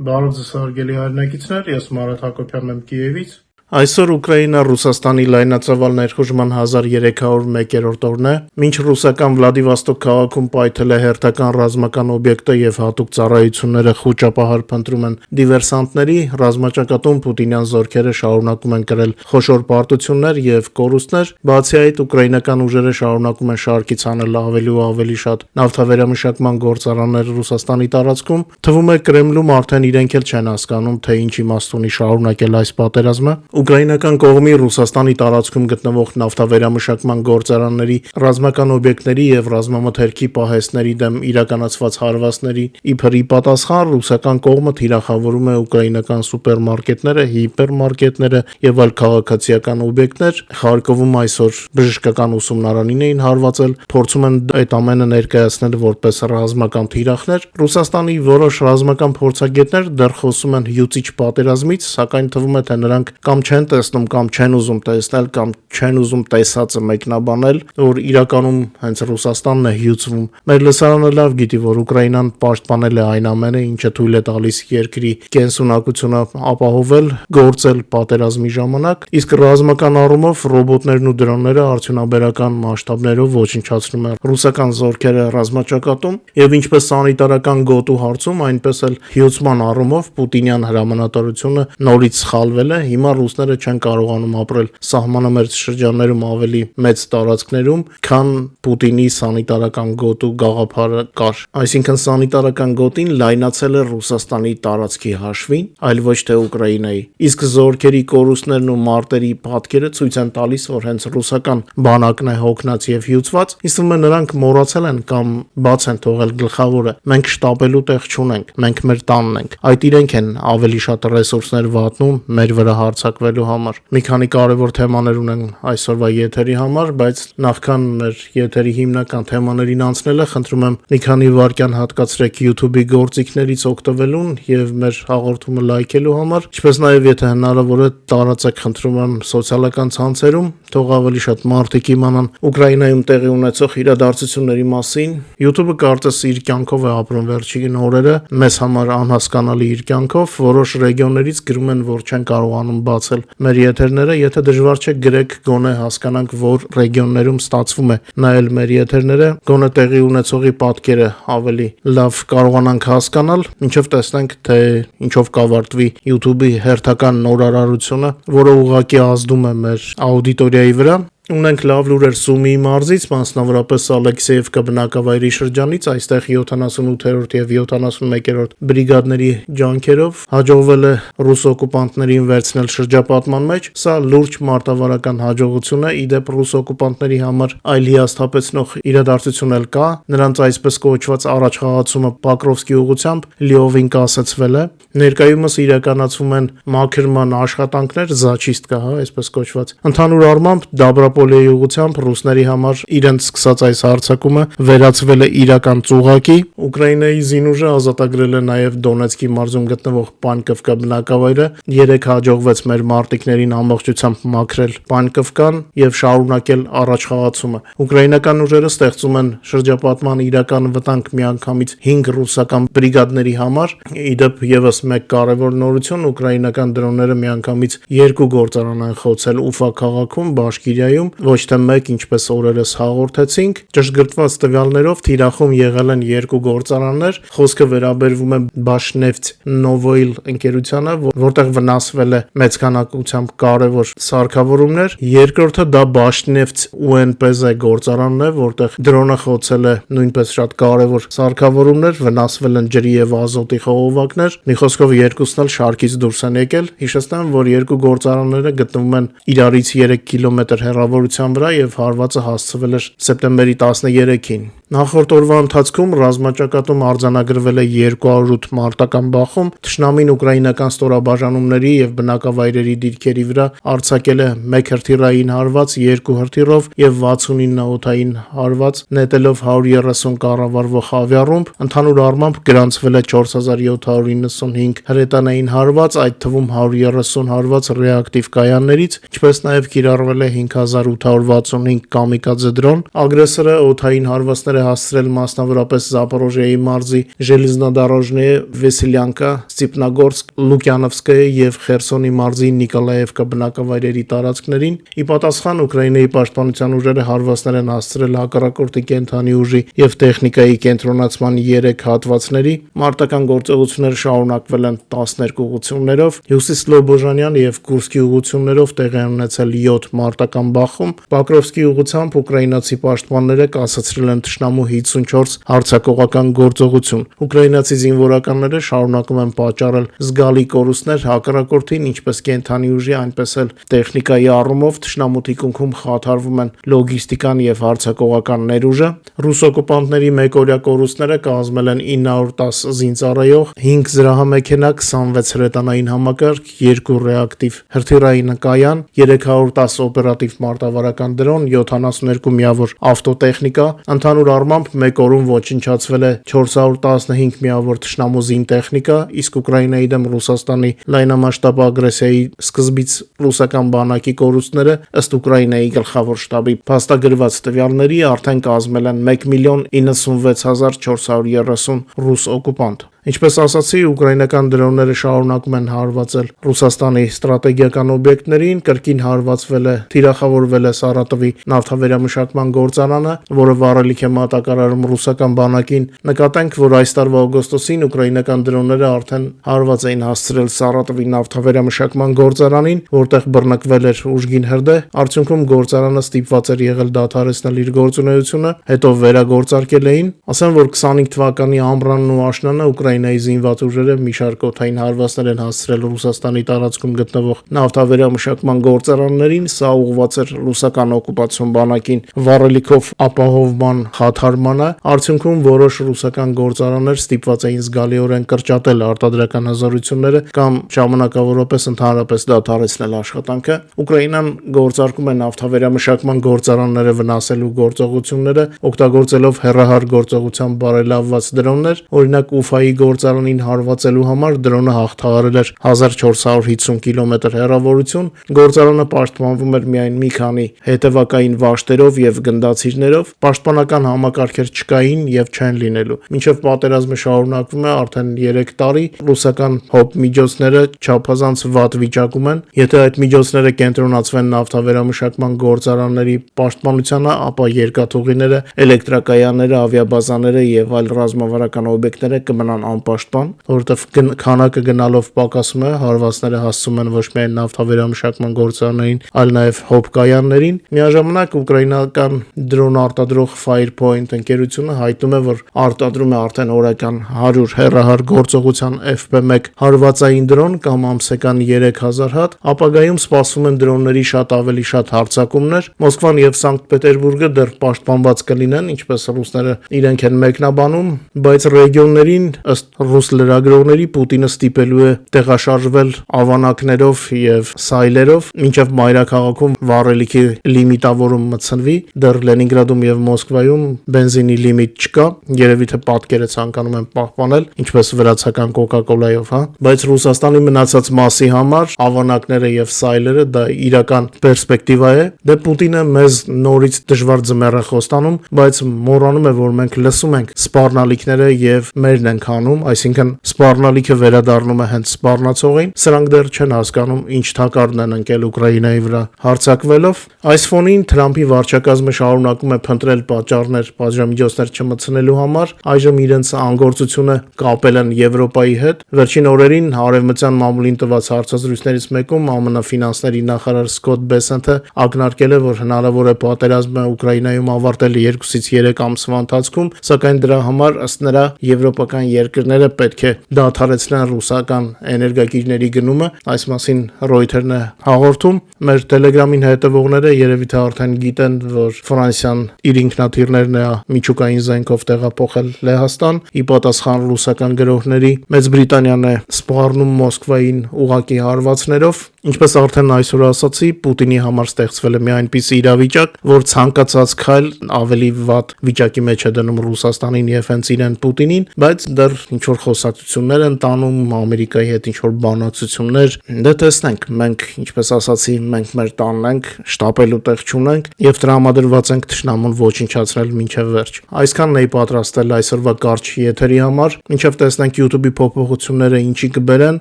Բարև ձեզ հարգելի հայրենակիցներ, ես Մարատ Հակոբյանն եմ Կիևից։ Այսօր Ուկրաինա Ռուսաստանի լայնածավալ ներխուժման 1301-րդ օրն է, մինչ ռուսական Վլադիվոստոկ քաղաքում պայթել է հերթական ռազմական օբյեկտը եւ հատուկ ծառայությունները խուճապահար փնտրում են դիվերսանտների, ռազմաճակատում պուտինյան զորքերը շարունակում են կրել խոշոր պարտություններ եւ կորուստներ, բացի այդ ուկրաինական ուժերը շարունակում են շարքից անել ավելի ու ավելի շատ նավթավերամշակման գործարաններ Ռուսաստանի տարածքում, թվում է Կրեմլում արդեն իրենք էլ չեն հասկանում, թե ինչ իմաստ ունի շարունակել այս պատերազմը։ Ուկրաինական կողմի Ռուսաստանի տարածքում գտնվող նավթավերամշակման գործարանների, ռազմական օբյեկտների եւ ռազմամթերքի պահեստների դեմ իրականացված հարվածների իբր ի պատասխան ռուսական կողմը թիրախավորում է ուկրաինական սուպերմարկետները, հիպերմարկետները եւ այլ քաղաքացիական օբյեկտներ։ Խարկովում այսօր բժշկական ուսումնարանին էին հարվածել, փորձում են այդ ամենը ներկայացնել որպես ռազմական թիրախներ։ Ռուսաստանի որոշ ռազմական փորձագետներ դեռ խոսում են հյուծիչ պատերազմից, սակայն թվում է թե նրանք կամ չեն տեսնում կամ չեն ուզում տեսնել կամ չեն ուզում տեսածը մեկնաբանել, որ իրականում հենց Ռուսաստանն է հյուծվում։ Մեր լսարանը լավ գիտի, որ Ուկրաինան պաշտպանել է այն ամենը, ինչը թույլ է տալիս երկրի կենսունակությունը ապահովել, գործել պատերազմի ժամանակ, իսկ ռազմական առումով ռոբոտներն ու դրոնները արդյունաբերական մասշտաբներով ոչնչացնում են ռուսական զորքերը ռազմաճակատում, եւ ինչպես սանիտարական գոտու հարցում, այնպես էլ հյուծման առումով պուտինյան հրամանատարությունը նորից սխալվել է։ Հիմա ռուսները չեն կարողանում ապրել սահմանամերձ շրջաններում ավելի մեծ տարածքներում, քան Պուտինի սանիտարական գոտու գաղափարը կար։ Այսինքն սանիտարական գոտին լայնացել է Ռուսաստանի տարածքի հաշվին, այլ ոչ թե Ուկրաինայի։ Իսկ զորքերի կորուստներն ու մարտերի պատկերը ցույց են տալիս, որ հենց ռուսական բանակն է հոգնած եւ հյուծված, իսկ նրանք մոռացել են կամ բաց են թողել գլխավորը։ Մենք շտապելու տեղ չունենք, մենք մեր տանն ենք։ Այդ իրենք են ավելի շատ ռեսուրսներ վատնում մեր վրա հարձակվելու համար։ Մի քանի կարևոր թեմաներ ունեն այսօրվա եթերի համար, բայց նախքան մեր եթերի հիմնական թեմաներին անցնելը, խնդրում եմ մի քանի վայրկյան հատկացրեք YouTube-ի գործիքներից օգտվելուն եւ մեր հաղորդումը լայքելու համար, ինչպես նաեւ եթե հնարավոր է տարածեք, խնդրում եմ սոցիալական ցանցերում, թող ավելի շատ մարդիկ իմանան Ուկրաինայում տեղի ունեցող իրադարձությունների մասին։ YouTube-ը կարծես իր կյանքով է ապրում վերջին օրերը, մեզ համար անհասկանալի իր կյանքով, որոշ ռեգիոններից գրում են, որ չեն կարողանում բացել մեր եթերները, եթե դժվար չէ գրեք, գոնե հասկանանք, որ ռեգիոններում ստացվում է նայել մեր եթերները, գոնե տեղի ունեցողի պատկերը ավելի լավ կարողանանք հասկանալ, ինչով տեսնենք, թե ինչով կավարտվի YouTube-ի հերթական նորարարությունը, որը ուղղակի ազդում է մեր աուդիտորիայի վրա։ Ունենք լավ լուրեր Սումի մարզից, մասնավորապես Ալեքսեևկա բնակավայրի շրջանից, այստեղ 78-րդ եւ 71-րդ բրիգադների ջանքերով հաջողվել է ռուս օկուպանտներին վերցնել շրջապատման մեջ։ Սա լուրջ մարտավարական հաջողություն է, իդեպ ռուս օկուպանտների համար այլ հիասթափեցնող իրադարձություն էլ կա։ Նրանց այսպես կոչված առաջխաղացումը Պոկրովսկի ուղղությամբ լիովին կասեցվել է։ Ներկայումս իրականացվում են մաքրման աշխատանքներ, զաչիստկա, այսպես կոչված։ Ընդհանուր առմամբ Դաբրապոլիայի ուղղությամբ ռուսների համար իրենց սկսած այս հարձակումը վերածվել է իրական ծուղակի։ Ուկրաինայի զինուժը ազատագրել է նաև Դոնեցկի մարզում գտնվող Պանկովկա բնակավայրը։ Երեք հաջողվեց մեր մարտիկներին ամբողջությամբ մաքրել Պանկովկան եւ շարունակել առաջխաղացումը։ Ուկրաինական ուժերը ստեղծում են շրջապատման իրական վտանգ միանգամից 5 ռուսական բրիգադների համար։ Իդեպ եւս մեկ կարևոր նորություն, ուկրաինական դրոնները միանգամից 2 գործարան են խոցել Ուֆա քաղաքում, Բաշկիրիայում, ոչ թե մեկ, ինչպես օրերս հաղորդեցինք։ Ճշգրտված տվյալներով թիրախում եղել են 2 գործարաններ, խոսքը վերաբերվում է Բաշնեֆտ Նովոիլ ընկերությանը, որտեղ վնասվել է մեծ քանակությամբ կարևոր սարքավորումներ։ Երկրորդը դա Բաշնեֆտ UNPZ գործարանն է, որտեղ դրոնը խոցել է նույնպես շատ կարևոր սարքավորումներ, վնասվել են ջրի եւ ազոտի խողովակներ։ Մի խոսքով երկուսն էլ շարքից դուրս են եկել։ Հիշեցնեմ, որ 2 գործարանները գտնվում են իրարից 3 կիլոմետր հեռավորության վրա եւ հարվածը հասցվել էր սեպտեմբերի 13-ին։ Նախորդ օրվա ընթացքում ռազմաճակատում արձանագրվել է 208 մարտական բախում, թշնամին ուկրաինական ստորաբաժանումների եւ բնակավայրերի դիրքերի վրա արձակել է 1 հրթիռային հարված, 2 հրթիռով եւ 69 օդային հարված, նետելով 130 կառավարվող ավիառումբ, ընդհանուր առմամբ գրանցվել է 4795 հրետանային հարված, այդ թվում 130 հարված ռեակտիվ կայաններից, ինչպես նաեւ կիրառվել է 5865 կամիկաձե դրոն։ Ագրեսորը օդային հարվածներ հարվածներ է հասցրել մասնավորապես Զապորոժիայի մարզի Ժելեզնոդարոժնիե, Վեսելյանկա, Ստիպնագորսկ, Լուկյանովսկը եւ Խերսոնի մարզի Նիկոլաևկա բնակավայրերի տարածքներին։ Ի պատասխան Ուկրաինայի պաշտպանության ուժերը հարվածներ են հասցրել հակառակորդի կենթանի ուժի եւ տեխնիկայի կենտրոնացման 3 հատվածների։ Մարտական գործողությունները շարունակվել են 12 ուղղություններով։ Հյուսիս Սլոբոժանյան եւ Կուրսկի ուղղություններով տեղի են ունեցել 7 մարտական բախում։ Պոկրովսկի ուղղությամբ ուկրաինացի պաշտպանները կասեցրել են թշնամու 54 հարձակողական գործողություն։ Ուկրաինացի զինվորականները շարունակում են պատճառել զգալի կորուստներ հակառակորդին, ինչպես կենթանի ուժի, այնպես էլ տեխնիկայի առումով թշնամու թիկունքում խաթարվում են լոգիստիկան եւ հարձակողական ներուժը։ Ռուս օկուպանտների մեկօրյա կորուստները կազմել են 910 զինծառայող, 5 զրահամեքենա, 26 հրետանային համակարգ, 2 ռեակտիվ հրթիռային կայան, 310 օպերատիվ մարտավարական դրոն, 72 միավոր ավտոտեխնիկա։ Ընդհանուր առմամբ մեկ օրում ոչնչացվել է 415 միավոր թշնամու զինտեխնիկա, իսկ Ուկրաինայի դեմ Ռուսաստանի լայնամասշտաբ ագրեսիայի սկզբից ռուսական բանակի կորուստները ըստ Ուկրաինայի գլխավոր շտաբի փաստագրված տվյալների արդեն կազմել են 1,96,430 ռուս օկուպանտ։ Ինչպես ասացի, ուկրաինական դրոնները շարունակում են հարվածել Ռուսաստանի ստրատեգիական օբյեկտներին, կրկին հարվածվել է, թիրախավորվել է Սարատովի նավթավերամշակման գործարանը, որը վառելիք է մատակարարում ռուսական բանակին։ Նկատենք, որ այս տարվա օգոստոսին ուկրաինական դրոնները արդեն հարված էին հասցրել Սարատովի նավթավերամշակման գործարանին, որտեղ բռնկվել էր ուժգին հրդեհ, արդյունքում գործարանը ստիպված էր եղել դադարեցնել իր գործունեությունը, հետո վերագործարկել էին։ Ասեմ, որ 25 թվականի ամռանն ու աշնանը Ուկրաինայի զինված ուժերը մի շարք օդային հարվածներ են հասցրել Ռուսաստանի տարածքում գտնվող նավթավերամշակման գործարաններին, սա ուղղված էր ռուսական օկուպացիոն բանակին վառելիքով ապահովման խաթարմանը, արդյունքում որոշ ռուսական գործարաններ ստիպված էին զգալիորեն կրճատել արտադրական հզորությունները կամ ժամանակավորապես ընդհանրապես դադարեցնել աշխատանքը։ Ուկրաինան գործարկում է նավթավերամշակման գործարանները վնասելու գործողությունները, օգտագործելով հեռահար գործողությամբ բարելավված դրոններ, օրինակ Ուֆայի գործարանին հարվածելու համար դրոնը հաղթահարել էր 1450 կիլոմետր հեռավորություն, գործարանը պաշտպանվում էր միայն մի քանի հետևակային վաշտերով եւ գնդացիրներով, պաշտպանական համակարգեր չկային եւ չեն լինելու։ Մինչեւ պատերազմը շարունակվում է արդեն 3 տարի, ռուսական հոբ միջոցները չափազանց վատ վիճակում են։ Եթե այդ միջոցները կենտրոնացվեն նավթավերամշակման գործարանների պաշտպանությանը, ապա երկաթուղիները, էլեկտրակայանները, ավիաբազաները եւ այլ ռազմավարական օբյեկտները կմնան անպաշտպան, որովհետև քանակը գնալով պակասում է, հարվածները հասցում են ոչ միայն նավթավերամշակման գործարաններին, այլ նաև հոբ կայաններին։ Միաժամանակ ուկրաինական դրոն արտադրող Firepoint ընկերությունը հայտնում է, որ արտադրում է արդեն օրական 100 հեռահար գործողության FP1 հարվածային դրոն կամ ամսական 3000 հատ, ապագայում սպասվում են դրոնների շատ ավելի շատ հարձակումներ։ Մոսկվան եւ Սանկտ Պետերբուրգը դեռ պաշտպանված կլինեն, ինչպես ռուսները իրենք են մեկնաբանում, բայց ռեգիոններին ըստ ռուս լրագրողների Պուտինը ստիպելու է տեղաշարժվել ավանակներով եւ սայլերով, մինչեւ մայրաքաղաքում վառելիքի լիմիտավորում մտցնվի։ Դեռ Լենինգրադում եւ Մոսկվայում բենզինի լիմիտ չկա, երևի թե պատկերը ցանկանում են պահպանել, ինչպես վրացական Coca-Cola-ով, բայց Ռուսաստանի մնացած մասի համար ավանակները եւ սայլերը դա իրական պերսպեկտիվա է։ Դե Պուտինը մեզ նորից դժվար ձմեռ է խոստանում, բայց մոռանում է, որ մենք լսում ենք սպառնալիքները եւ մերն ենք անում, այսինքն սպառնալիքը վերադառնում է հենց սպառնացողին։ Սրանք դեռ չեն հասկանում ինչ թակարդն են ընկել Ուկրաինայի վրա հարձակվելով։ Այս ֆոնին Թրամփի վարչակազմը շարունակում է փնտրել պատճառներ պատժամիջոցներ չմտցնելու համար։ Այժմ իրենց անգործությունը կապել են Եվրոպայի հետ։ Վերջին օրերին Արևմտյան մամուլին տված հարցազրույցներից մեկում ԱՄՆ ֆինանսների նախարար Սկոտ Բեսենթը ակնարկել է, որ հնարավոր է պատերազմը Ուկրաինայում ավարտել 2-ից 3 ամսվա ընթացքում, սակայն դրա համար ըստ նրա եվրոպական երկրները պետք է դադարեցնեն ռուսական էներգակիրների գնումը։ Այս մասին Reuters-ն է հաղորդում։ Մեր Telegram-ին հետևողները երևի թե արդեն գիտեն, որ Ֆրանսիան իր ինքնաթիռներն է միջուկային զենքով տեղափոխել Լեհաստան, ի պատասխան ռուսական գրողների Մեծ Բրիտանիան է սպառնում Մոսկվային ուղակի հարվածներով։ Ինչպես արդեն այսօր ասացի, Պուտինի համար ստեղծվել է մի այնպիսի իրավիճակ, որ ցանկացած քայլ ավելի վատ վիճակի մեջ է դնում Ռուսաստանին եւ հենց իրեն Պուտինին, բայց դեռ ինչ-որ խոսակցություններ են տանում Ամերիկայի հետ, ինչ-որ բանակցություններ, դե տեսնենք, մենք, ինչպես ասացի, մենք մեր տանն ենք, շտապելու տեղ չունենք եւ տրամադրված ենք թշնամուն ոչնչացնել մինչեւ վերջ։ Այսքանն էի պատրաստել այսօրվա կարճ եթերի համար, մինչեւ տեսնենք YouTube-ի փոփոխությունները ինչի կբերեն։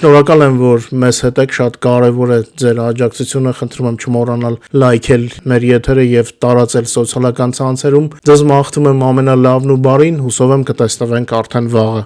Շնորհակալ եմ, որ մեզ հետ եք, շատ կարեւոր է ձեր աջակցությունը, խնդրում եմ չմոռանալ լայքել մեր եթերը եւ տարածել սոցիալական ցանցերում։ Ձեզ մաղթում եմ ամենալավն ու բարին, հուսով եմ կտեսնվենք արդեն վաղը։